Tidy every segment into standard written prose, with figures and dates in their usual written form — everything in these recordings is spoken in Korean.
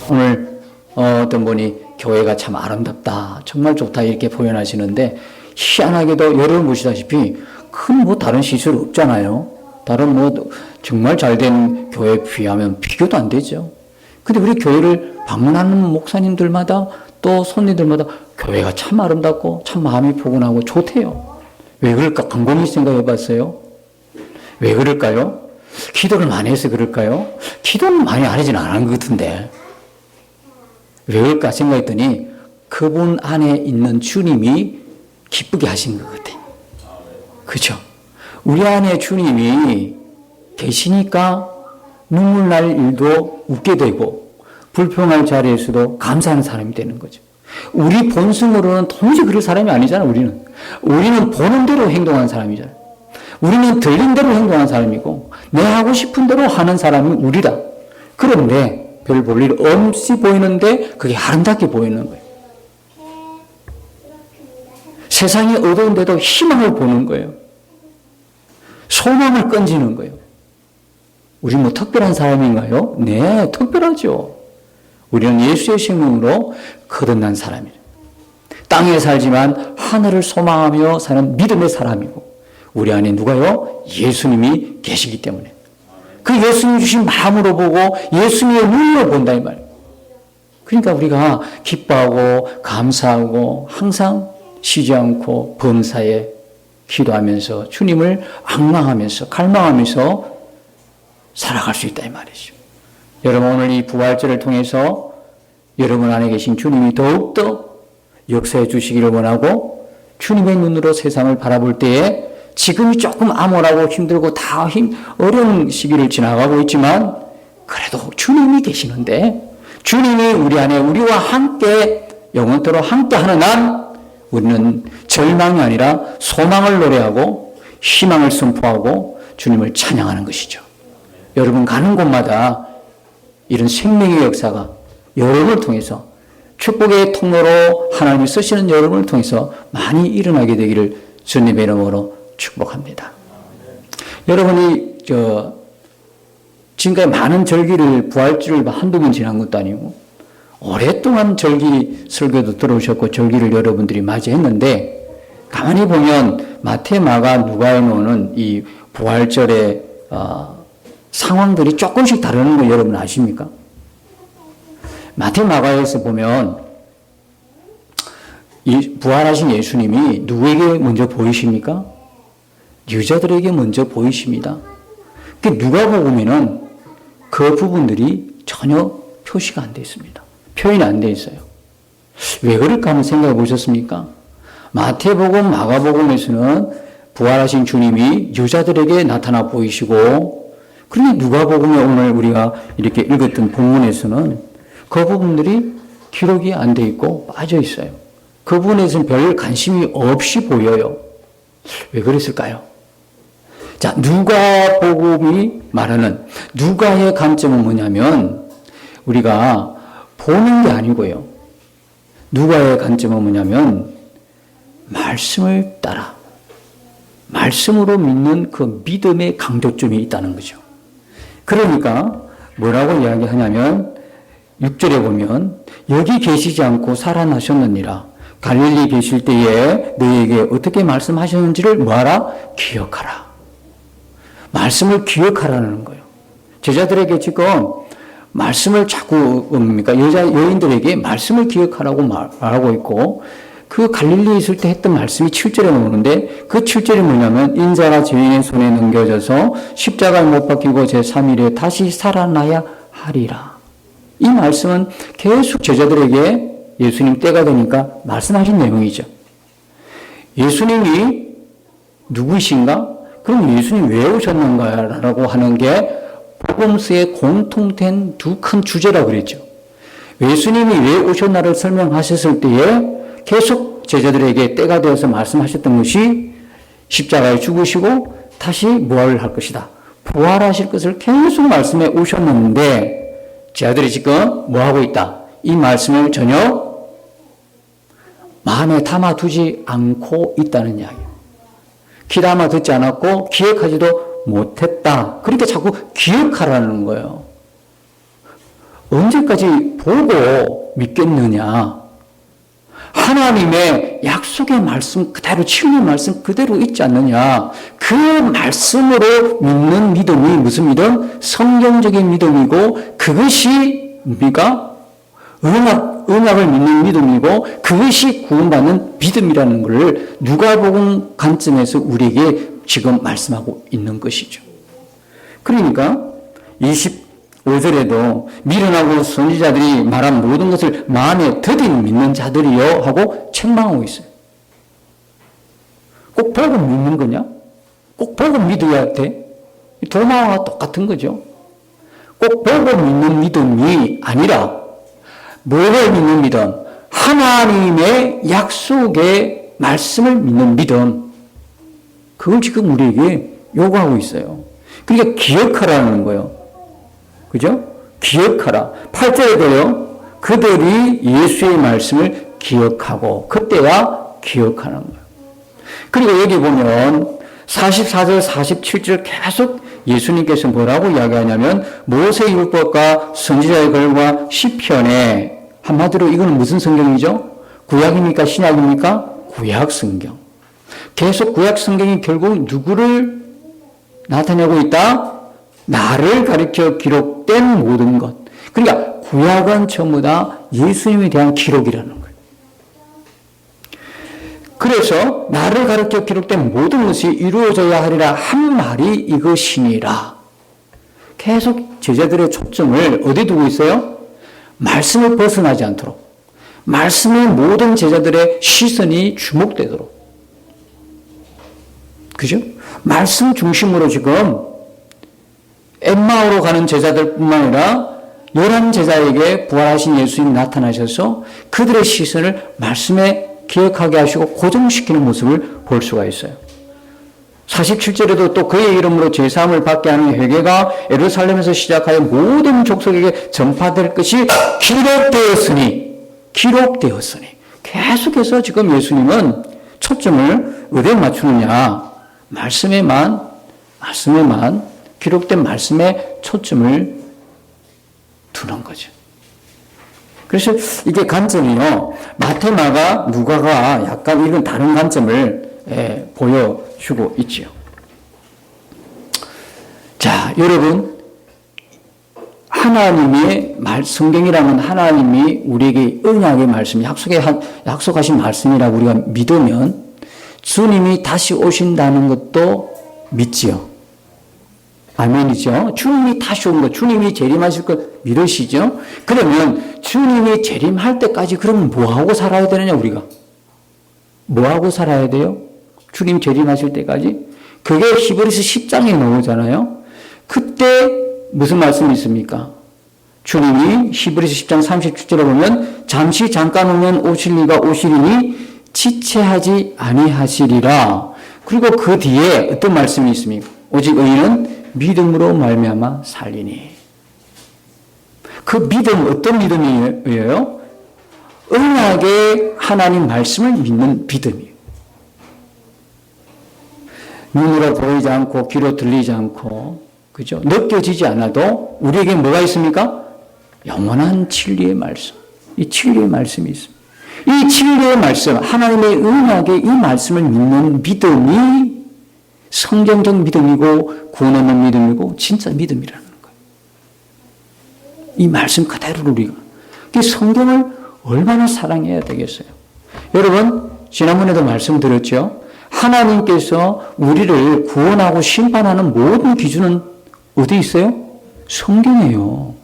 오늘 어떤 분이 교회가 참 아름답다, 정말 좋다 이렇게 표현하시는데 희한하게도 여러분 보시다시피 큰 뭐 다른 시설 없잖아요. 다른 뭐 정말 잘된 교회에 비하면 비교도 안 되죠. 근데 우리 교회를 방문하는 목사님들마다 또 손님들마다 교회가 참 아름답고 참 마음이 포근하고 좋대요. 왜 그럴까? 곰곰이 생각해 봤어요? 왜 그럴까요? 기도를 많이 해서 그럴까요? 기도는 많이 안 하진 않은 것 같은데. 왜 그럴까 생각했더니 그분 안에 있는 주님이 기쁘게 하신 것 같아요. 그죠? 우리 안에 주님이 계시니까 눈물 날 일도 웃게 되고 불평할 자리에서도 감사하는 사람이 되는 거죠. 우리 본성으로는 도무지 그럴 사람이 아니잖아, 우리는. 우리는 보는 대로 행동하는 사람이잖아. 우리는 들린 대로 행동하는 사람이고, 내 하고 싶은 대로 하는 사람이 우리다. 그런데 별 볼 일 없이 보이는데 그게 아름답게 보이는 거예요. 세상이 어두운데도 희망을 보는 거예요. 소망을 건지는 거예요. 우리 뭐 특별한 사람인가요? 네, 특별하죠. 우리는 예수의 생명으로 거듭난 사람이에요. 땅에 살지만 하늘을 소망하며 사는 믿음의 사람이고, 우리 안에 누가요? 예수님이 계시기 때문에. 그 예수님 주신 마음으로 보고 예수님의 눈으로 본다 이 말이에요. 그러니까 우리가 기뻐하고 감사하고 항상 쉬지 않고 범사에 기도하면서 주님을 앙망하면서 갈망하면서 살아갈 수 있다 이 말이죠. 여러분 오늘 이 부활절을 통해서 여러분 안에 계신 주님이 더욱더 역사해 주시기를 원하고, 주님의 눈으로 세상을 바라볼 때에 지금이 조금 암울하고 힘들고 다 어려운 시기를 지나가고 있지만 그래도 주님이 계시는데, 주님이 우리 안에 우리와 함께 영원토록 함께 하는 한 우리는 절망이 아니라 소망을 노래하고 희망을 선포하고 주님을 찬양하는 것이죠. 여러분 가는 곳마다 이런 생명의 역사가 여러분을 통해서, 축복의 통로로 하나님이 쓰시는 여러분을 통해서 많이 일어나게 되기를 주님의 이름으로 축복합니다. 여러분이 지금까지 많은 절기를, 부활절을 한두 번 지난 것도 아니고 오랫동안 절기 설교도 들어오셨고 절기를 여러분들이 맞이했는데, 가만히 보면 마태, 마가, 누가에 나오는 이 부활절의 상황들이 조금씩 다르는 거 여러분 아십니까? 마태, 마가에서 보면 부활하신 예수님이 누구에게 먼저 보이십니까? 유저들에게 먼저 보이십니다. 누가복음에는 그 부분들이 전혀 표시가 안 되어 있습니다. 표현이 안 되어 있어요. 왜 그럴까 한번 생각해 보셨습니까? 마태복음, 마가복음에서는 부활하신 주님이 유자들에게 나타나 보이시고, 그런데 누가복음에 오늘 우리가 이렇게 읽었던 본문에서는 그 부분들이 기록이 안 돼 있고 빠져 있어요. 그 부분에서는 별 관심이 없이 보여요. 왜 그랬을까요? 자, 누가복음이 말하는 누가의 관점은 뭐냐면, 우리가 보는 게 아니고요. 누가의 관점은 뭐냐면 말씀을 따라, 말씀으로 믿는 그 믿음의 강조점이 있다는 거죠. 그러니까 뭐라고 이야기하냐면 6절에 보면 여기 계시지 않고 살아나셨느니라. 갈릴리 계실 때에 너희에게 어떻게 말씀하셨는지를 뭐하라? 기억하라. 말씀을 기억하라는 거예요. 제자들에게 지금 말씀을 자꾸 여인들에게 말씀을 기억하라고 말하고 있고, 그 갈릴리에 있을 때 했던 말씀이 7절에 나오는데, 그 7절이 뭐냐면 인자가 죄인의 손에 넘겨져서 십자가에 못 박히고 제3일에 다시 살아나야 하리라. 이 말씀은 계속 제자들에게 예수님 때가 되니까 말씀하신 내용이죠. 예수님이 누구이신가? 그럼 예수님 왜 오셨는가라고 하는 게 복음서에 공통된 두 큰 주제라고 그랬죠. 예수님이 왜 오셨나를 설명하셨을 때에 계속 제자들에게 때가 되어서 말씀하셨던 것이 십자가에 죽으시고 다시 부활을 할 것이다. 부활하실 것을 계속 말씀해 오셨는데, 제자들이 지금 뭐하고 있다? 이 말씀을 전혀 마음에 담아두지 않고 있다는 이야기예요. 귀담아 듣지 않았고 기억하지도 못했다. 그러니까 자꾸 기억하라는 거예요. 언제까지 보고 믿겠느냐? 하나님의 약속의 말씀 그대로, 진리 말씀 그대로 있지 않느냐? 그 말씀으로 믿는 믿음이 무슨 믿음? 성경적인 믿음이고, 그것이 뭡니까? 언약을 믿는 믿음이고, 그것이 구원받는 믿음이라는 것을 누가복음 관점에서 우리에게 지금 말씀하고 있는 것이죠. 그러니까 25절에도 미련하고 선지자들이 말한 모든 것을 마음에 더디 믿는 자들이요 하고 책망하고 있어요. 꼭 보고 믿는 거냐? 꼭 보고 믿어야 돼? 도마와 똑같은 거죠. 꼭 보고 믿는 믿음이 아니라 뭐를 믿는 믿음? 하나님의 약속의 말씀을 믿는 믿음. 그걸 지금 우리에게 요구하고 있어요. 그러니까 기억하라는 거예요. 그죠? 기억하라. 8절에도요, 그들이 예수의 말씀을 기억하고, 그때야 기억하는 거예요. 그리고 여기 보면 44절, 47절 계속 예수님께서 뭐라고 이야기하냐면, 모세의 율법과 선지자의 글과 시편에, 한마디로 이건 무슨 성경이죠? 구약입니까? 신약입니까? 구약 성경. 계속 구약 성경이 결국 누구를 나타내고 있다? 나를 가리켜 기록된 모든 것. 그러니까 구약은 전부 다 예수님에 대한 기록이라는 거예요. 그래서 나를 가리켜 기록된 모든 것이 이루어져야 하리라 한 말이 이것이니라. 계속 제자들의 초점을 어디 두고 있어요? 말씀을 벗어나지 않도록, 말씀의 모든 제자들의 시선이 주목되도록. 그죠? 말씀 중심으로 지금 엠마오로 가는 제자들뿐만 아니라 11제자에게 부활하신 예수님이 나타나셔서 그들의 시선을 말씀에 기억하게 하시고 고정시키는 모습을 볼 수가 있어요. 47절에도 또 그의 이름으로 제사함을 받게 하는 회개가 예루살렘에서 시작하여 모든 족속에게 전파될 것이 기록되었으니 계속해서 지금 예수님은 초점을 어디에 맞추느냐? 말씀에만 기록된 말씀에 초점을 두는 거죠. 그래서 이게 관점이요, 마태, 마가, 누가가 약간 이건 다른 관점을 보여주고 있지요. 자, 여러분, 하나님의 성경이라는 하나님이 우리에게 언약의 말씀, 약속하신 말씀이라고 우리가 믿으면 주님이 다시 오신다는 것도 믿지요. 아멘이죠. 주님이 다시 온 것, 주님이 재림하실 것 믿으시죠? 그러면 주님이 재림할 때까지 그러면 뭐하고 살아야 되느냐, 우리가? 뭐하고 살아야 돼요? 주님 재림하실 때까지? 그게 히브리서 10장에 나오잖아요. 그때 무슨 말씀이 있습니까? 주님이 히브리서 10장 37절에 보면 잠깐 오면 오실리가 오시리니 지체하지 아니하시리라. 그리고 그 뒤에 어떤 말씀이 있습니까? 오직 의인은 믿음으로 말미암아 살리니. 그 믿음, 어떤 믿음이에요? 언약의 하나님 말씀을 믿는 믿음이에요. 눈으로 보이지 않고 귀로 들리지 않고, 그죠? 느껴지지 않아도 우리에게 뭐가 있습니까? 영원한 진리의 말씀. 이 진리의 말씀이 있습니다. 이 진리의 말씀, 하나님의 언약의 이 말씀을 믿는 믿음이 성경적 믿음이고 구원 얻는 믿음이고 진짜 믿음이라는 거예요. 이 말씀 그대로 우리가. 성경을 얼마나 사랑해야 되겠어요. 여러분, 지난번에도 말씀드렸죠. 하나님께서 우리를 구원하고 심판하는 모든 기준은 어디 있어요? 성경이에요.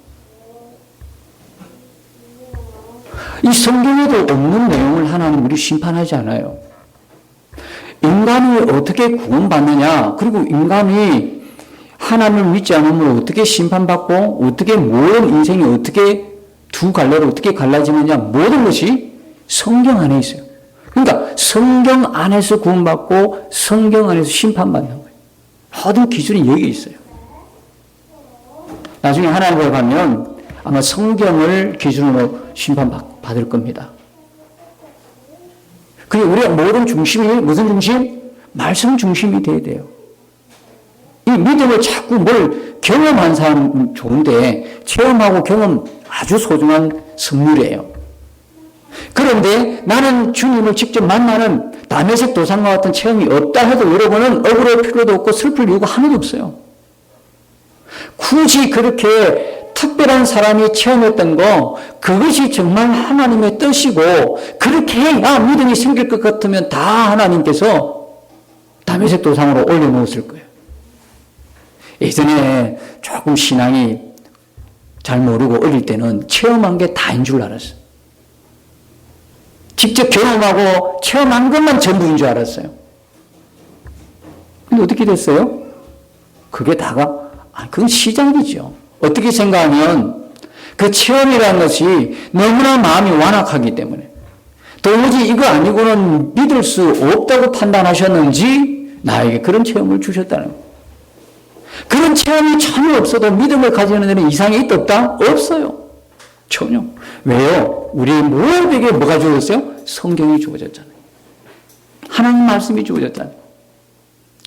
이 성경에도 없는 내용을 하나님 우리 심판하지 않아요. 인간이 어떻게 구원받느냐, 그리고 인간이 하나님을 믿지 않으면 어떻게 심판받고, 어떻게 모든 인생이 어떻게 두 갈래로 어떻게 갈라지느냐, 모든 것이 성경 안에 있어요. 그러니까 성경 안에서 구원받고 성경 안에서 심판받는 거예요. 모든 기준이 여기 있어요. 나중에 하나님께 가면 아마 성경을 기준으로 심판받을 겁니다. 그리고 우리가 모든 중심이 무슨 중심? 말씀 중심이 돼야 돼요. 이 믿음을 자꾸 뭘 경험한 사람은 좋은데 체험하고 경험 아주 소중한 선물이에요. 그런데 나는 주님을 직접 만나는 다메섹 도상과 같은 체험이 없다 해도 여러분은 억울할 필요도 없고 슬플 이유가 하나도 없어요. 굳이 그렇게 특별한 사람이 체험했던 거, 그것이 정말 하나님의 뜻이고 그렇게 해야 믿음이 생길 것 같으면 다 하나님께서 다메섹 도상으로 올려놓았을 거예요. 예전에 조금 신앙이 잘 모르고 어릴 때는 체험한 게 다인 줄 알았어요. 직접 경험하고 체험한 것만 전부인 줄 알았어요. 근데 어떻게 됐어요? 그게 다가, 그건 시작이죠. 어떻게 생각하면 그 체험이라는 것이 너무나 마음이 완악하기 때문에 도무지 이거 아니고는 믿을 수 없다고 판단하셨는지 나에게 그런 체험을 주셨다는 거예요. 그런 체험이 전혀 없어도 믿음을 가지는 데는 이상이 있다 없다? 없어요. 전혀. 왜요? 우리 모두에게 뭐가 주어졌어요? 성경이 주어졌잖아요. 하나님 말씀이 주어졌잖아요.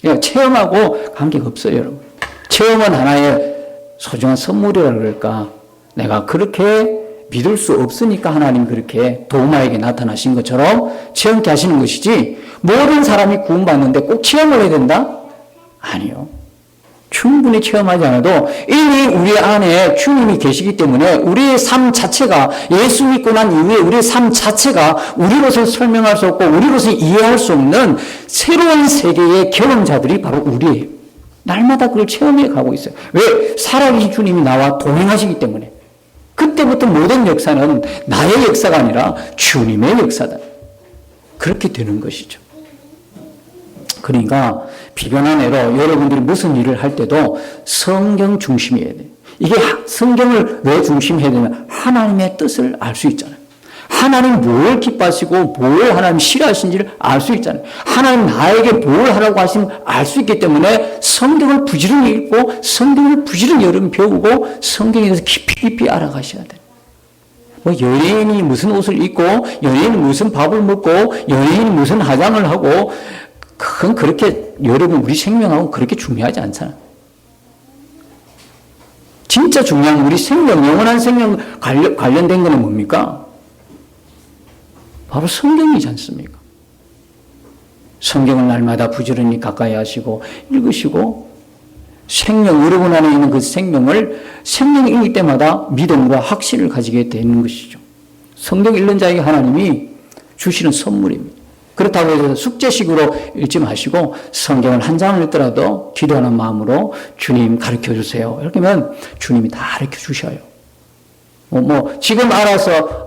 그러니까 체험하고 관계가 없어요, 여러분. 체험은 하나의 소중한 선물이라 그럴까? 내가 그렇게 믿을 수 없으니까 하나님 그렇게 도마에게 나타나신 것처럼 체험케 하시는 것이지, 모든 사람이 구원받는데 꼭 체험을 해야 된다? 아니요. 충분히 체험하지 않아도 이미 우리 안에 주님이 계시기 때문에 우리의 삶 자체가, 예수 믿고 난 이후에 우리의 삶 자체가 우리로서 설명할 수 없고 우리로서 이해할 수 없는 새로운 세계의 경험자들이 바로 우리예요. 날마다 그걸 체험해 가고 있어요. 왜? 살아계신 주님이 나와 동행하시기 때문에. 그때부터 모든 역사는 나의 역사가 아니라 주님의 역사다. 그렇게 되는 것이죠. 그러니까 비견한 애로 여러분들이 무슨 일을 할 때도 성경 중심이어야 돼요. 이게 성경을 왜 중심해야 되냐면 하나님의 뜻을 알 수 있잖아요. 하나님 뭘 기뻐하시고 뭘 하나님 싫어하시는지를 알 수 있잖아요. 하나님 나에게 뭘 하라고 하시는 알 수 있기 때문에 성경을 부지런히 읽고 성경을 부지런히 여러분 배우고 성경에 대해서 깊이 알아가셔야 돼요. 뭐 연예인이 무슨 옷을 입고 연예인이 무슨 밥을 먹고 연예인이 무슨 화장을 하고 그건 그렇게 여러분 우리 생명하고 그렇게 중요하지 않잖아. 진짜 중요한 우리 생명, 영원한 생명 관련된 거는 뭡니까? 바로 성경이지 않습니까? 성경을 날마다 부지런히 가까이 하시고 읽으시고 생명, 여러분 안에 있는 그 생명을 생명 읽을 때마다 믿음과 확신을 가지게 되는 것이죠. 성경 읽는 자에게 하나님이 주시는 선물입니다. 그렇다고 해서 숙제식으로 읽지 마시고 성경을 한 장을 읽더라도 기도하는 마음으로 주님 가르쳐 주세요. 이렇게 하면 주님이 다 가르쳐 주셔요. 지금 알아서,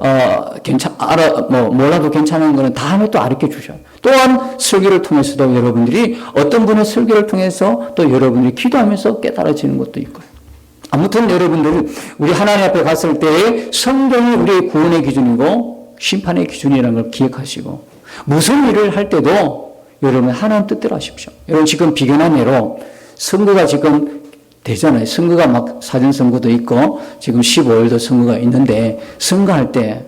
몰라도 괜찮은 거는 다음에 또 가르쳐 주셔요. 또한 설교를 통해서도 여러분들이 어떤 분의 설교를 통해서 또 여러분들이 기도하면서 깨달아지는 것도 있고요. 아무튼 여러분들, 우리 하나님 앞에 갔을 때 성경이 우리의 구원의 기준이고 심판의 기준이라는 걸 기억하시고 무슨 일을 할 때도 여러분 하나님 뜻대로 하십시오. 여러분 지금 비견한 예로 선거가 지금 되잖아요. 선거가 막 사전선거도 있고 지금 15일도 선거가 있는데 선거할 때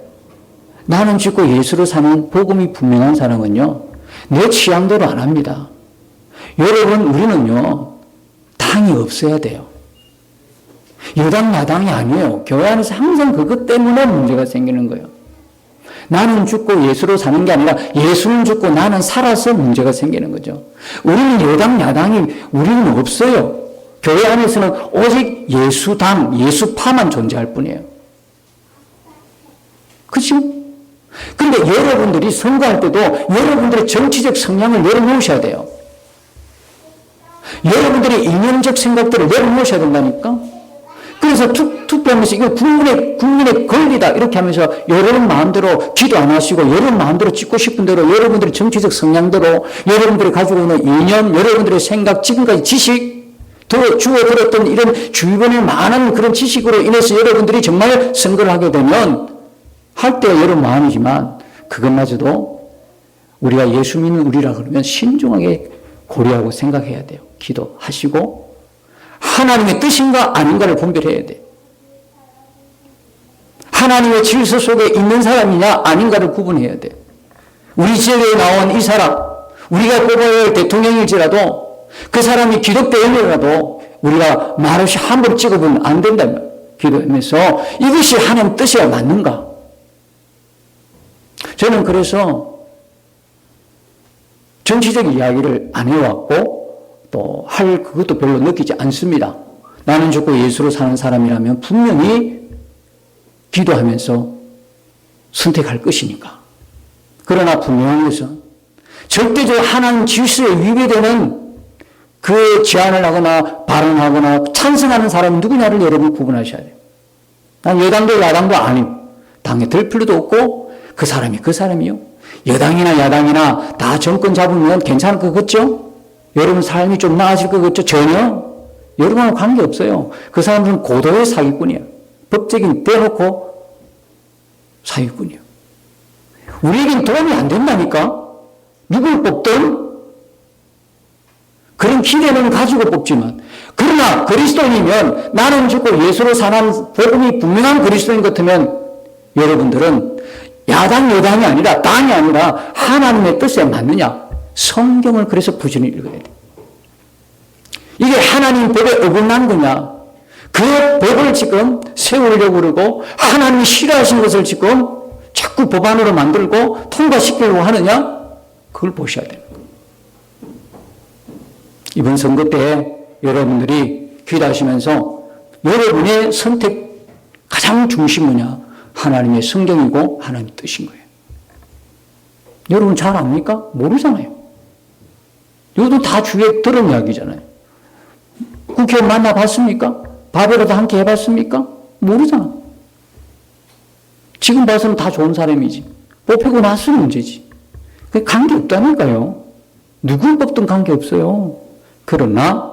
나는 죽고 예수로 사는 복음이 분명한 사람은요. 내 취향대로 안 합니다. 여러분 우리는요. 당이 없어야 돼요. 여당 야당이 아니에요. 교회 안에서 항상 그것 때문에 문제가 생기는 거예요. 나는 죽고 예수로 사는 게 아니라 예수는 죽고 나는 살아서 문제가 생기는 거죠. 우리는 여당, 야당이 우리는 없어요. 교회 안에서는 오직 예수당, 예수파만 존재할 뿐이에요. 그렇죠? 그런데 여러분들이 선거할 때도 여러분들의 정치적 성향을 내려놓으셔야 돼요. 여러분들의 이념적 생각들을 내려놓으셔야 된다니까? 그래서 투표하면서 이거 국민의 권리다 이렇게 하면서 여러분 마음대로 기도 안 하시고 여러분 마음대로 찍고 싶은 대로 여러분들의 정치적 성향대로 여러분들이 가지고 있는 이념, 여러분들의 생각, 지금까지 지식 주워 들었던 이런 주변의 많은 그런 지식으로 인해서 여러분들이 정말 선거를 하게 되면 할 때 여러분 마음이지만 그것마저도 우리가 예수 믿는 우리라 그러면 신중하게 고려하고 생각해야 돼요. 기도하시고 하나님의 뜻인가 아닌가를 분별해야 돼요. 하나님의 질서 속에 있는 사람이냐 아닌가를 구분해야 돼요. 우리 지역에 나온 이 사람, 우리가 뽑아야 할 대통령일지라도 그 사람이 기독교인이라도 우리가 말없이 함부로 찍어보면 안 된다. 기도하면서 이것이 하나님 뜻이야 맞는가? 저는 그래서 정치적 이야기를 안 해왔고 또 할 그것도 별로 느끼지 않습니다. 나는 죽고 예수로 사는 사람이라면 분명히 기도하면서 선택할 것이니까. 그러나 분명한 것은 절대적으로 하나님 질서에 위배되는 그 제안을 하거나 발언하거나 찬성하는 사람이 누구냐를 여러분 구분하셔야 돼요. 난 여당도 야당도 아니고 당에 들 필요도 없고 그 사람이 그 사람이요. 여당이나 야당이나 다 정권 잡으면 괜찮을 것 같죠? 여러분 삶이 좀 나아질 것 같죠? 전혀. 여러분하고 관계없어요. 그 사람은 고도의 사기꾼이야. 법적인 떼놓고 사기꾼이요. 우리에겐 도움이 안 된다니까? 누굴 뽑든 그런 기대는 가지고 뽑지만, 그러나 그리스도인이면 나는 죽고 예수로 사는 복음이 분명한 그리스도인 같으면 여러분들은 야당 여당이 아니라 당이 아니라 하나님의 뜻에 맞느냐? 성경을 그래서 부지런히 읽어야 돼. 이게 하나님 법에 어긋난 거냐? 그 법을 지금 세우려고 그러고 하나님이 싫어하신 것을 지금 자꾸 법안으로 만들고 통과시키려고 하느냐? 그걸 보셔야 되는 거예요. 이번 선거 때 여러분들이 기도하시면서 여러분의 선택 가장 중심 뭐냐? 하나님의 성경이고 하나님의 뜻인 거예요. 여러분 잘 압니까? 모르잖아요. 이것도 다 주위에 들은 이야기잖아요. 국회의원 만나봤습니까? 밥이라도 함께 해봤습니까? 모르잖아. 지금 봐서는 다 좋은 사람이지. 뽑히고 나서 문제지. 관계없다니까요. 누굴 뽑든 관계없어요. 그러나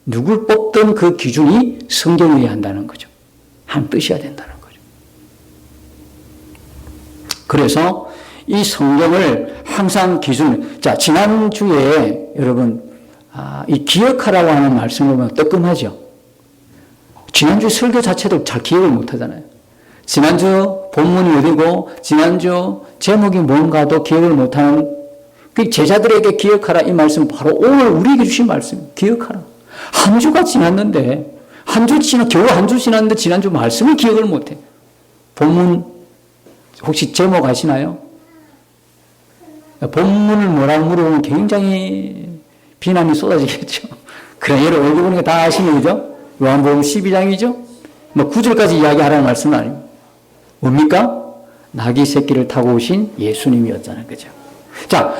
누굴 뽑든 그 기준이 성경이어야 한다는 거죠. 한 뜻이어야 된다는 거죠. 그래서 이 성경을 항상 기준, 자, 지난주에 여러분, 이 기억하라고 하는 말씀을 보면 뜨끔하죠. 지난주 설교 자체도 잘 기억을 못 하잖아요. 지난주 본문이 어디고, 지난주 제목이 뭔가도 기억을 못 하는 그 제자들에게 기억하라 이 말씀 바로 오늘 우리에게 주신 말씀, 기억하라. 한 주가 지났는데, 겨우 한 주 지났는데 지난주 말씀을 기억을 못 해. 본문, 혹시 제목 아시나요? 본문을 뭐라고 물어보면 굉장히 비난이 쏟아지겠죠. 그래, 여러분 얼굴 보니까 다 아시는 거죠? 요한복음 12장이죠? 뭐 9절까지 이야기하라는 말씀은 아닙니다. 뭡니까? 나귀 새끼를 타고 오신 예수님이었잖아요. 그죠? 자,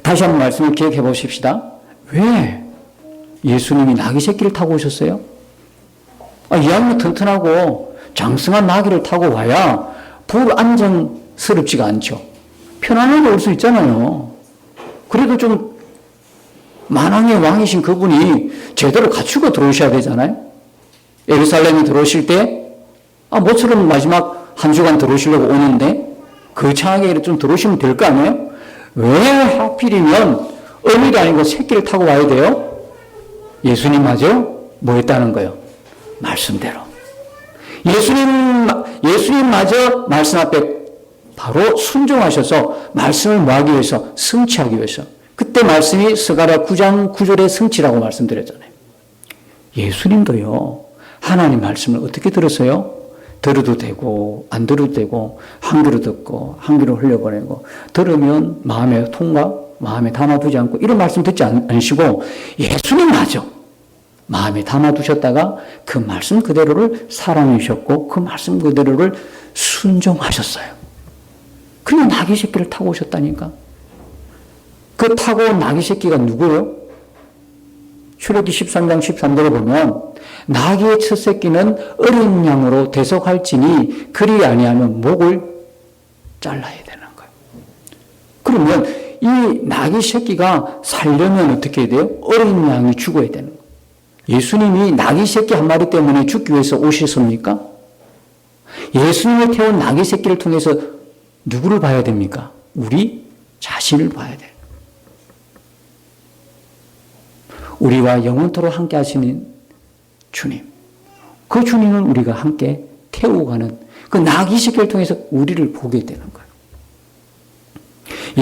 다시 한번 말씀을 기억해 보십시다. 왜 예수님이 나귀 새끼를 타고 오셨어요? 이야기는 튼튼하고 장성한 나귀를 타고 와야 불안정스럽지가 않죠. 편안하게 올 수 있잖아요. 그래도 좀 만왕의 왕이신 그분이 제대로 갖추고 들어오셔야 되잖아요. 예루살렘에 들어오실 때 모처럼 마지막 한 주간 들어오시려고 오는데 거창하게 좀 들어오시면 될 거 아니에요? 왜 하필이면 어미가 아니고 새끼를 타고 와야 돼요? 예수님마저 뭐 했다는 거예요? 말씀대로. 예수님마저 말씀 앞에 바로 순종하셔서 말씀을 뭐하기 위해서? 성취하기 위해서. 그때 말씀이 스가랴 9장 9절의 성취라고 말씀드렸잖아요. 예수님도요, 하나님 말씀을 어떻게 들었어요? 들어도 되고 안 들어도 되고 한 귀로 듣고 한 귀로 흘려보내고 들으면 마음에 통과, 마음에 담아두지 않고 이런 말씀 듣지 않으시고 예수님마저 마음에 담아두셨다가 그 말씀 그대로를 사랑해 주셨고 그 말씀 그대로를 순종하셨어요. 그리고 나귀 새끼를 타고 오셨다니까. 그 타고 온 나귀 새끼가 누구예요? 출애굽기 13장 13절에 보면 나귀의 첫 새끼는 어린 양으로 대속할지니 그리 아니하면 목을 잘라야 되는 거예요. 그러면 이 나귀 새끼가 살려면 어떻게 해야 돼요? 어린 양이 죽어야 되는 거예요. 예수님이 나귀 새끼 한 마리 때문에 죽기 위해서 오셨습니까? 예수님이 태운 나귀 새끼를 통해서 누구를 봐야 됩니까? 우리 자신을 봐야 돼요. 우리와 영원토록 함께 하시는 주님. 그 주님은 우리가 함께 태우고 가는 그 나귀 새끼를 통해서 우리를 보게 되는 거예요.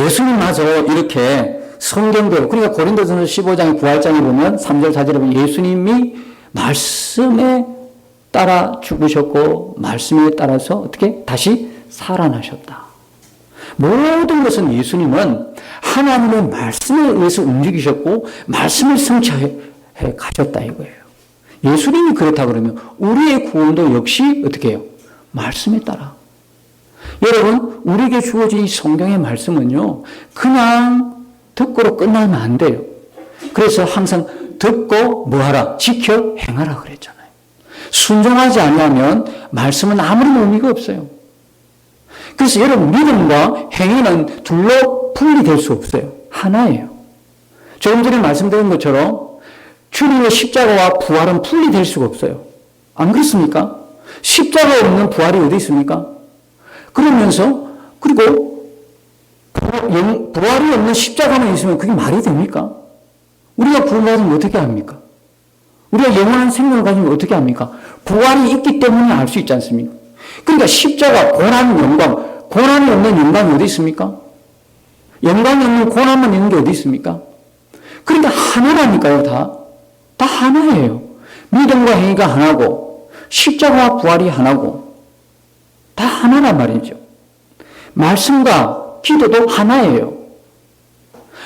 예수님마저 이렇게 성경대로, 그러니까 고린도전서 15장 9할장에 보면 3절 4절에 보면 예수님이 말씀에 따라 죽으셨고 말씀에 따라서 어떻게 다시 살아나셨다. 모든 것은 예수님은 하나님의 말씀에 의해서 움직이셨고 말씀을 성취해 가셨다 이거예요. 예수님이 그렇다 그러면 우리의 구원도 역시 어떻게 해요? 말씀에 따라. 여러분, 우리에게 주어진 이 성경의 말씀은요, 그냥 듣고로 끝나면 안 돼요. 그래서 항상 듣고 뭐하라? 지켜 행하라 그랬잖아요. 순종하지 않으면 말씀은 아무런 의미가 없어요. 그래서 여러분, 믿음과 행위는 둘로 분리될 수 없어요. 하나예요. 조금 전에 말씀드린 것처럼 주님의 십자가와 부활은 분리될 수가 없어요. 안 그렇습니까? 십자가 없는 부활이 어디 있습니까? 그러면서 그리고 부활이 없는 십자가만 있으면 그게 말이 됩니까? 우리가 구원받으면 어떻게 합니까? 우리가 영원한 생명을 가지면 어떻게 합니까? 부활이 있기 때문에 알 수 있지 않습니까? 그러니까 십자가, 고난, 영광, 고난이 없는 영광이 어디 있습니까? 영광이 없는 고난만 있는 게 어디 있습니까? 그러니까 하나라니까요, 다 하나예요. 믿음과 행위가 하나고 십자가와 부활이 하나고 다 하나란 말이죠. 말씀과 기도도 하나예요.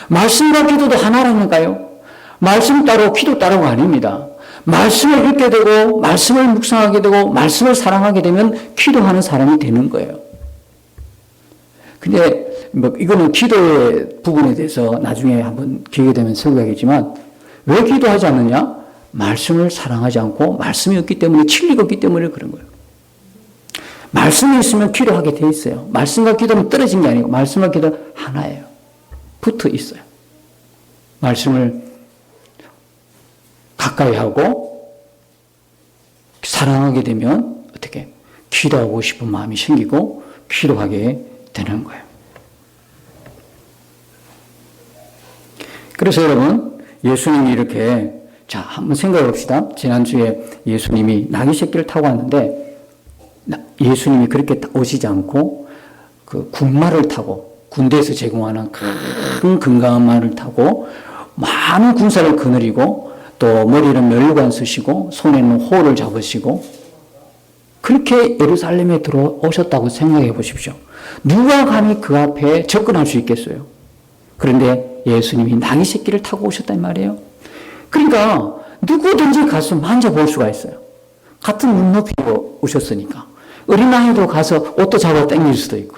말씀과 기도도 하나라니까요. 말씀 따로 기도 따로가 아닙니다. 말씀을 읽게 되고 말씀을 묵상하게 되고 말씀을 사랑하게 되면 기도하는 사람이 되는 거예요. 근데 뭐 이거는 기도의 부분에 대해서 나중에 한번 기회가 되면 설교하겠지만 왜 기도하지 않느냐? 말씀을 사랑하지 않고 말씀이 없기 때문에 진리가 없기 때문에 그런 거예요. 말씀이 있으면 기도하게 돼 있어요. 말씀과 기도는 떨어진 게 아니고 말씀과 기도는 하나예요. 붙어 있어요. 말씀을 가까이 하고 사랑하게 되면 어떻게 기도하고 싶은 마음이 생기고 기도하게 되는 거예요. 그래서 여러분, 예수님이 이렇게, 자, 한번 생각해 봅시다. 지난주에 예수님이 나귀 새끼를 타고 왔는데, 예수님이 그렇게 오시지 않고, 그 군말을 타고, 군대에서 제공하는 큰 건강한 말을 타고, 많은 군사를 거느리고, 또 머리는 면류관 쓰시고, 손에는 호를 잡으시고, 그렇게 예루살렘에 들어오셨다고 생각해 보십시오. 누가 감히 그 앞에 접근할 수 있겠어요? 그런데 예수님이 나귀 새끼를 타고 오셨단 말이에요. 그러니까 누구든지 가서 만져볼 수가 있어요. 같은 눈높이로 오셨으니까. 어린아이도 가서 옷도 잡아 당길 수도 있고.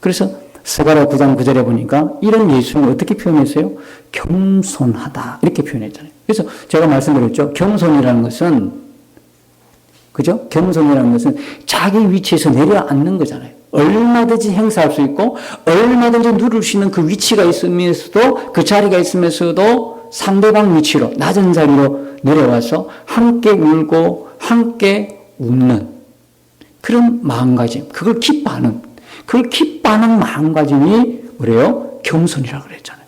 그래서 스가랴 9장 9절에 보니까 이런 예수님을 어떻게 표현했어요? 겸손하다 이렇게 표현했잖아요. 그래서 제가 말씀드렸죠. 겸손이라는 것은, 그죠? 겸손이라는 것은 자기 위치에서 내려앉는 거잖아요. 얼마든지 행사할 수 있고 얼마든지 누릴 수 있는 그 위치가 있으면서도, 그 자리가 있으면서도 상대방 위치로, 낮은 자리로 내려와서 함께 울고 함께 웃는 그런 마음가짐, 그걸 기뻐하는 마음가짐이 뭐래요? 겸손이라고 그랬잖아요.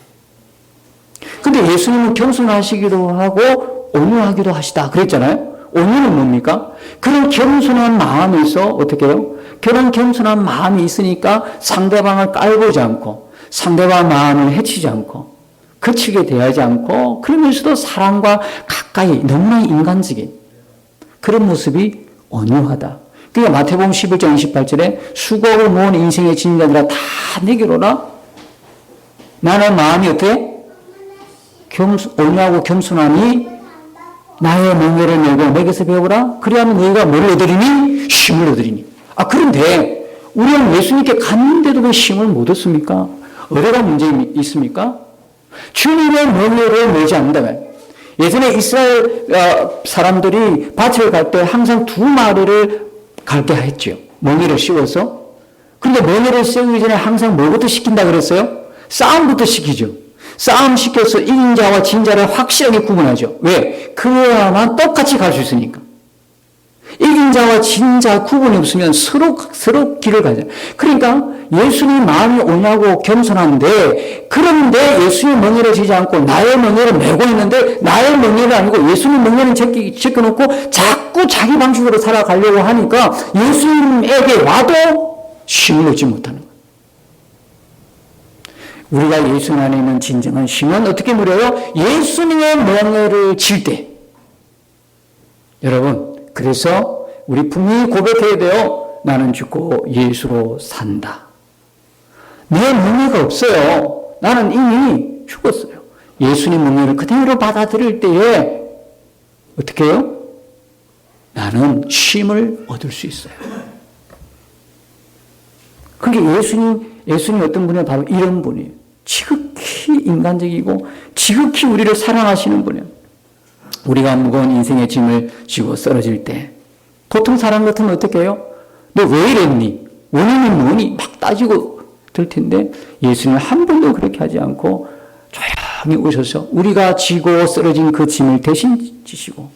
근데 예수님은 겸손하시기도 하고 온유하기도 하시다 그랬잖아요. 온유는 뭡니까? 그런 겸손한 마음에서 어떻게 해요? 그런 겸손한 마음이 있으니까 상대방을 깔보지 않고 상대방 마음을 해치지 않고 거칠게 대하지 않고, 그러면서도 사람과 가까이, 너무나 인간적인 그런 모습이 온유하다. 그러니까 마태복음 11장 28절에 수고를 모은 인생의 진자들아 다 내게로 오라. 나는 마음이 어때? 온유하고 겸손하니 나의 멍에를 메고 내게서 배우라. 그리하면 너희가 뭘 얻으리니? 힘을 얻으리니. 그런데 우리는 예수님께 갔는데도 왜 힘을 못 얻습니까? 어디가 문제 있습니까? 주님의 멍에를 메지 않는다면. 예전에 이스라엘 사람들이 밭을 갈 때 항상 2마리를 갈게 했죠. 멍에를 씌워서. 그런데 멍에를 씌우기 전에 항상 뭐부터 시킨다 그랬어요? 싸움부터 시키죠. 싸움 시켜서 이긴 자와 진 자를 확실하게 구분하죠. 왜? 그래야만 똑같이 갈 수 있으니까. 이긴 자와 진 자 구분이 없으면 서로 길을 가죠. 그러니까 예수님 마음이 온유하고 겸손한데, 그런데 예수님 멍에를 지지 않고 나의 멍에를 메고 있는데, 나의 멍에는 아니고 예수님 멍에는 제껴놓고 자꾸 자기 방식으로 살아가려고 하니까 예수님에게 와도 힘을 얻지 못하는 거예요. 우리가 예수 안에 있는 진정한 힘은 어떻게 누려요? 예수님의 멍에를 질 때. 여러분, 그래서 우리 분명히 고백해야 돼요. 나는 죽고 예수로 산다. 내 멍에가 없어요. 나는 이미 죽었어요. 예수님 멍에를 그대로 받아들일 때에 어떻게 해요? 나는 쉼을 얻을 수 있어요. 그러니까 예수님 어떤 분이에요? 바로 이런 분이에요. 지극히 인간적이고 지극히 우리를 사랑하시는 분이에요. 우리가 무거운 인생의 짐을 지고 쓰러질 때 보통 사람 같으면 어떻게 해요? 너 왜 이랬니? 원인이 뭐니? 막 따지고 들 텐데 예수님은 한 번도 그렇게 하지 않고 조용히 오셔서 우리가 지고 쓰러진 그 짐을 대신 지시고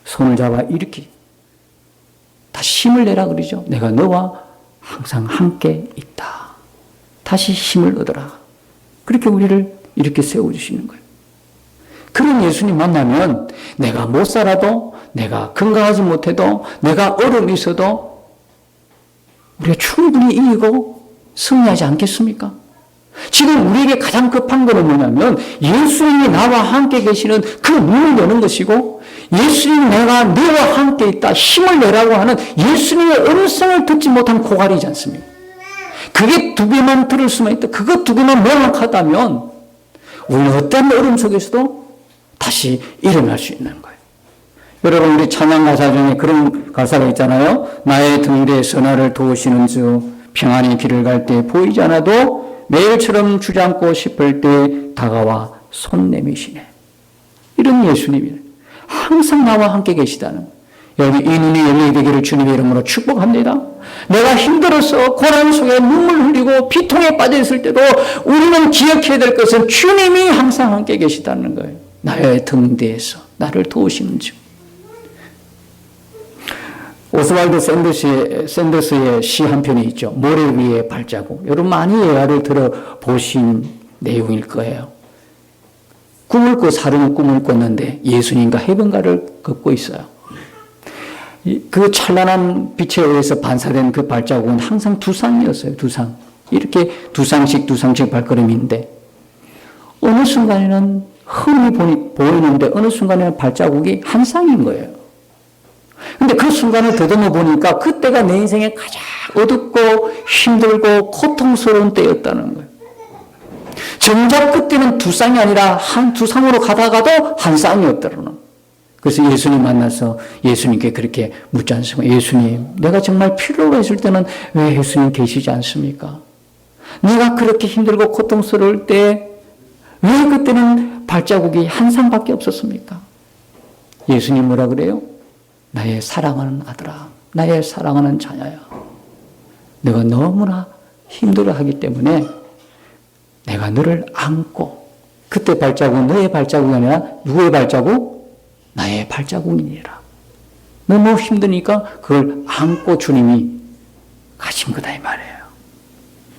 손을 잡아 일으키 다시 힘을 내라 그러죠. 내가 너와 항상 함께 있다. 다시 힘을 얻어라. 그렇게 우리를 이렇게 세워주시는 거예요. 그런 예수님 만나면 내가 못 살아도, 내가 건강하지 못해도, 내가 어려움이 있어도 우리가 충분히 이기고 승리하지 않겠습니까? 지금 우리에게 가장 급한 것은 뭐냐면 예수님이 나와 함께 계시는 그 문을 여는 것이고 예수님 내가 너와 함께 있다 힘을 내라고 하는 예수님의 음성을 듣지 못한 고갈이지 않습니까? 그게 두 개만 들을 수만 있다. 그것 두 개만 명확하다면 우리는 어떤 어려움 속에서도 다시 일어날 수 있는 거예요. 여러분 우리 찬양 가사 중에 그런 가사가 있잖아요. 나의 등 뒤에서 나를 도우시는 주 평안히 길을 갈 때 보이지 않아도 매일처럼 주저앉고 싶을 때 다가와 손 내미시네. 이런 예수님이 항상 나와 함께 계시다는 여러분 이 눈이 열리게 되기를 주님의 이름으로 축복합니다. 내가 힘들어서 고난 속에 눈물 흘리고 비통에 빠져 있을 때도 우리는 기억해야 될 것은 주님이 항상 함께 계시다는 거예요. 나의 등 뒤에서 나를 도우시는 주. 오스왈드 샌더스의 시 한 편이 있죠. 모래 위의 발자국. 여러분 많이 예화를 들어보신 내용일 거예요. 꿈을 꿔 사람은 꿈을 꿨는데 예수님과 해변가를 걷고 있어요. 그 찬란한 빛에 의해서 반사된 그 발자국은 항상 두 쌍이었어요. 두 쌍. 이렇게 두 쌍씩 발걸음인데 어느 순간에는 흔히 보이는데 어느 순간에는 발자국이 한 쌍인 거예요. 근데 그 순간을 더듬어 보니까 그때가 내 인생에 가장 어둡고 힘들고 고통스러운 때였다는 거예요. 정작 그때는 두 쌍이 아니라 두 쌍으로 가다가도 한 쌍이었다는 거예요. 그래서 예수님 만나서 예수님께 그렇게 묻지 않습니까? 예수님, 내가 정말 필요로 했을 때는 왜 예수님 계시지 않습니까? 내가 그렇게 힘들고 고통스러울 때 왜 그때는 발자국이 한 쌍밖에 없었습니까? 예수님 뭐라 그래요? 나의 사랑하는 아들아, 나의 사랑하는 자녀야. 내가 너무나 힘들어하기 때문에 내가 너를 안고 그때 발자국은 너의 발자국이 아니라 누구의 발자국? 나의 발자국이니라. 너무 힘드니까 그걸 안고 주님이 가신 거다 이 말이에요.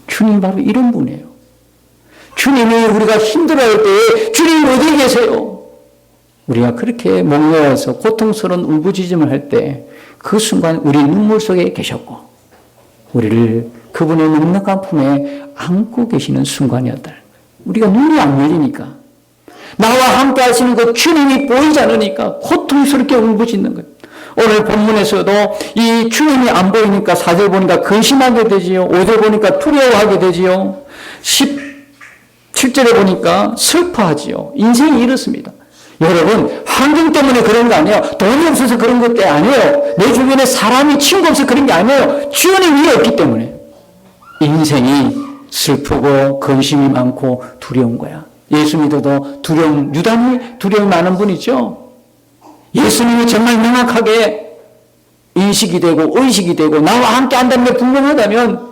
주님 바로 이런 분이에요. 주님이 우리가 힘들어할 때 주님 어디 계세요? 우리가 그렇게 목매어서 고통스러운 울부짖음을 할 때 그 순간 우리 눈물 속에 계셨고 우리를 그분의 넉넉한 품에 안고 계시는 순간이었다. 우리가 눈이 안 열리니까 나와 함께 하시는 그 주님이 보이지 않으니까 고통스럽게 울부짖는 거예요. 오늘 본문에서도 이 주님이 안 보이니까 4절 보니까 근심하게 되지요. 5절 보니까 두려워하게 되지요. 17절에 보니까 슬퍼하지요. 인생이 이렇습니다. 여러분 환경 때문에 그런 거 아니에요. 돈이 없어서 그런 것도 아니에요. 내 주변에 사람이 친구 없어서 그런 게 아니에요. 주님이 없기 때문에 인생이 슬프고 근심이 많고 두려운 거야. 예수 믿어도 유단히 두려움이 많은 분이죠. 예수님이 정말 명확하게 인식이 되고 의식이 되고 나와 함께 한다는 게 분명하다면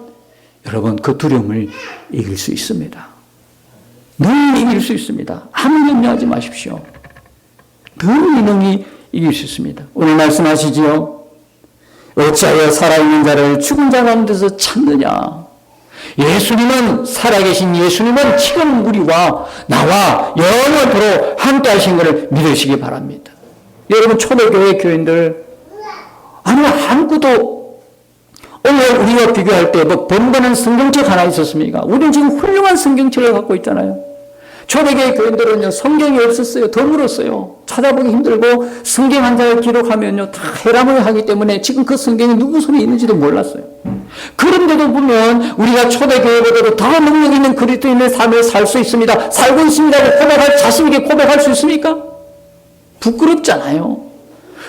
여러분 그 두려움을 이길 수 있습니다. 늘 이길 수 있습니다. 아무 염려하지 마십시오. 늘 능히 이길 수 있습니다. 오늘 말씀하시지요. 어찌하여 살아있는 자를 죽은 자 가운데서 찾느냐. 예수님은 살아계신 예수님은 지금 우리와 나와 영원토록 함께 하신 것을 믿으시기 바랍니다. 여러분 초대교회 교인들 아무것도 오늘 우리와 비교할 때 뭐 번번한 성경책 하나 있었습니까? 우리는 지금 훌륭한 성경책을 갖고 있잖아요. 초대교회 교인들은요, 성경이 없었어요. 드물었어요. 찾아보기 힘들고 성경 한 장을 기록하면요, 다 해람을 하기 때문에 지금 그 성경이 누구 손에 있는지도 몰랐어요. 그런데도 보면 우리가 초대교회보다도 더 능력 있는 그리스도인의 삶을 살 수 있습니다. 살고 있습니다고 자신 있게 고백할 수 있습니까? 부끄럽잖아요.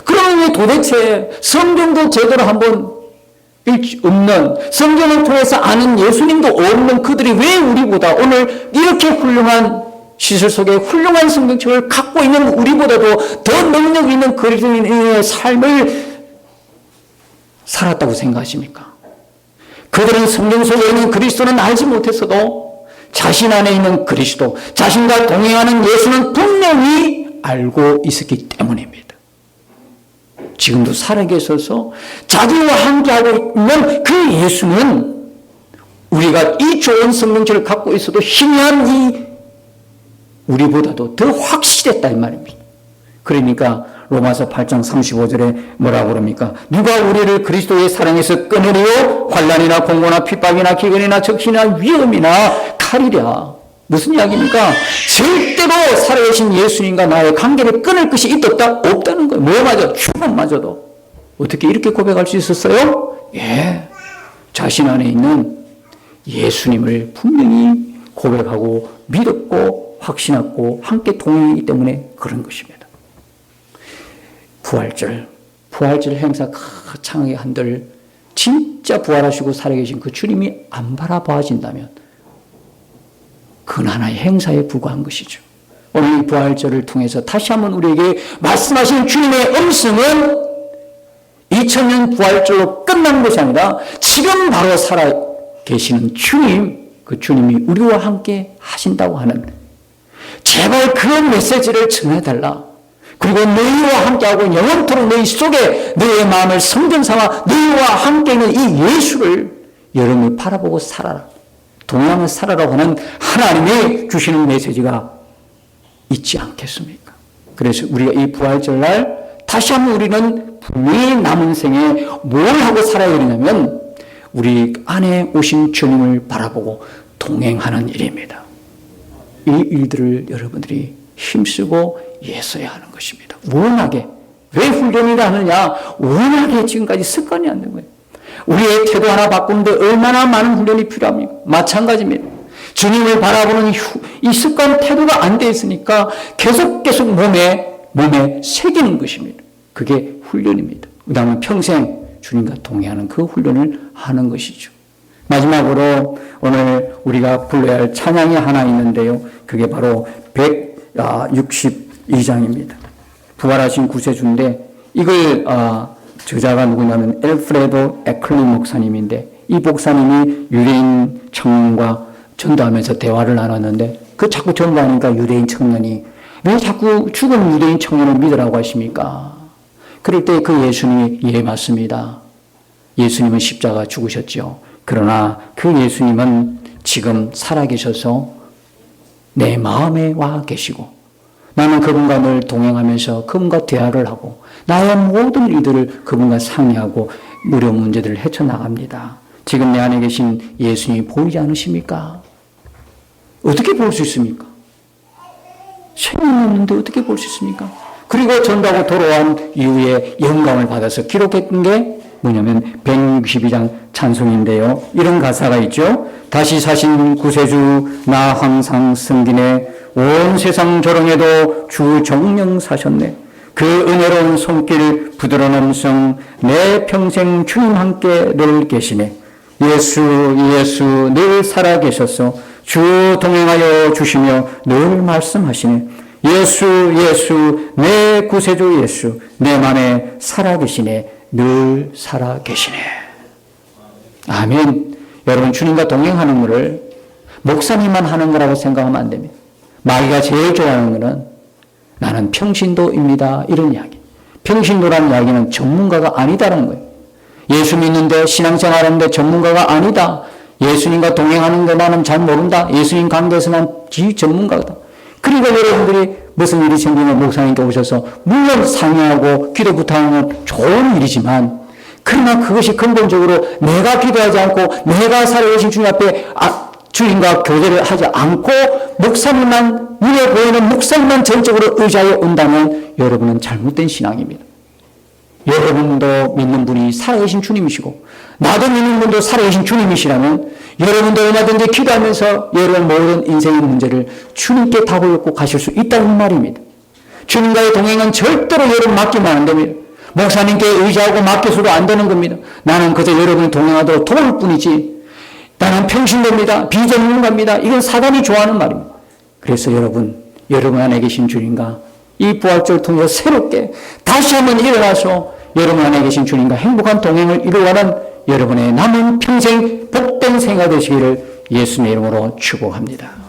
그러면 왜 도대체 성경도 제대로 한번 읽지 없는, 성경을 통해서 아는 예수님도 없는 그들이 왜 우리보다 오늘 이렇게 훌륭한 시설 속에 훌륭한 성경책을 갖고 있는 우리보다도 더 능력 있는 그리스도인의 삶을 살았다고 생각하십니까? 그들은 성경 속에 있는 그리스도는 알지 못했어도 자신 안에 있는 그리스도, 자신과 동행하는 예수는 분명히 알고 있었기 때문입니다. 지금도 살아계셔서 자기와 함께하고 있는 그 예수는 우리가 이 좋은 성경책을 갖고 있어도 희미한 이 우리보다도 더 확실했다 이 말입니다. 그러니까 로마서 8장 35절에 뭐라고 그럽니까? 누가 우리를 그리스도의 사랑에서 끊으리요? 환난이나 공고나 핍박이나 기근이나 적신이나 위험이나 칼이랴. 무슨 이야기입니까? 절대로 살아계신 예수님과 나의 관계를 끊을 것이 있었다? 없다는 거예요. 뭐마저? 죽음마저도. 어떻게 이렇게 고백할 수 있었어요? 예. 자신 안에 있는 예수님을 분명히 고백하고 믿었고 확신하고 함께 동행하기 때문에 그런 것입니다. 부활절 행사 거창하게 한들 진짜 부활하시고 살아계신 그 주님이 안 바라봐진다면 그건 하나의 행사에 불과한 것이죠. 오늘 이 부활절을 통해서 다시 한번 우리에게 말씀하신 주님의 음성은 2000년 부활절로 끝난 것이 아니라 지금 바로 살아계시는 주님, 그 주님이 우리와 함께 하신다고 하는, 제발 그 메시지를 전해달라. 그리고 너희와 함께하고 영원토록 너희 속에 너희의 마음을 성전 삼아 너희와 함께 있는 이 예수를 여러분이 바라보고 살아라. 동양을 살아라고 하는 하나님이 주시는 메시지가 있지 않겠습니까? 그래서 우리가 이 부활절날 다시 한번 우리는 분명히 남은 생에 뭘 하고 살아야 되냐면 우리 안에 오신 주님을 바라보고 동행하는 일입니다. 이 일들을 여러분들이 힘쓰고 애써야 하는 것입니다. 워낙에. 왜 훈련을 하느냐? 워낙에 지금까지 습관이 안 된 거예요. 우리의 태도 하나 바꾸는데 얼마나 많은 훈련이 필요합니까? 마찬가지입니다. 주님을 바라보는 이 습관 태도가 안 돼 있으니까 계속 몸에 새기는 것입니다. 그게 훈련입니다. 그 다음에 평생 주님과 동행하는 그 훈련을 하는 것이죠. 마지막으로 오늘 우리가 불러야 할 찬양이 하나 있는데요. 그게 바로 162장입니다. 부활하신 구세주인데 이걸 저자가 누구냐면 엘프레도 에클리 목사님인데 이 목사님이 유대인 청년과 전도하면서 대화를 나눴는데 그 자꾸 전도하니까 유대인 청년이 왜 자꾸 죽은 유대인 청년을 믿으라고 하십니까? 그럴 때 그 예수님이 예 맞습니다. 예수님은 십자가 죽으셨죠. 그러나 그 예수님은 지금 살아계셔서 내 마음에 와 계시고 나는 그분과 늘 동행하면서 그분과 대화를 하고 나의 모든 일들을 그분과 상의하고 무료 문제들을 헤쳐나갑니다. 지금 내 안에 계신 예수님이 보이지 않으십니까? 어떻게 볼 수 있습니까? 생명이 없는데 어떻게 볼 수 있습니까? 그리고 전도하고 돌아온 이후에 영감을 받아서 기록했던 게 뭐냐면 162장 찬송인데요. 이런 가사가 있죠. 다시 사신 구세주 나 항상 승기네 온 세상 조롱해도 주 정령 사셨네. 그 은혜로운 손길 부드러운 음성 내 평생 주님 함께 늘 계시네. 예수 늘 살아계셔서 주 동행하여 주시며 늘 말씀하시네. 예수 내 구세주 예수 내 맘에 살아계시네. 늘 살아계시네. 아멘. 여러분 주님과 동행하는 것을 목사님만 하는 거라고 생각하면 안 됩니다. 마귀가 제일 좋아하는 것은 나는 평신도입니다. 이런 이야기. 평신도라는 이야기는 전문가가 아니다라는 거예요. 예수 믿는데 신앙생활하는데 전문가가 아니다. 예수님과 동행하는 거 나는 잘 모른다. 예수님 관계에서 난 전문가다. 그러니까 여러분들이 무슨 일이 생기면 목사님께 오셔서 물론 상의하고 기도 부탁하는 건 좋은 일이지만 그러나 그것이 근본적으로 내가 기도하지 않고 내가 살아계신 주님 앞에 주님과 교제를 하지 않고 목사님만, 눈에 보이는 목사님만 전적으로 의지하여 온다면 여러분은 잘못된 신앙입니다. 여러분도 믿는 분이 살아계신 주님이시고 나도 믿는 분도 살아계신 주님이시라면 여러분도 얼마든지 기도하면서 여러분 모든 인생의 문제를 주님께 답을 얻고 가실 수 있다는 말입니다. 주님과의 동행은 절대로 여러분 맡기면 안 됩니다. 목사님께 의지하고 맡겨서도 안 되는 겁니다. 나는 그저 여러분이 동행하도록 도울 뿐이지 나는 평신도입니다. 비전문가입니다. 이건 사단이 좋아하는 말입니다. 그래서 여러분 안에 계신 주님과 이 부활절을 통해서 새롭게 다시 한번 일어나서 여러분 안에 계신 주님과 행복한 동행을 이루어가는 여러분의 남은 평생 복된 생활 되시기를 예수님의 이름으로 축복합니다.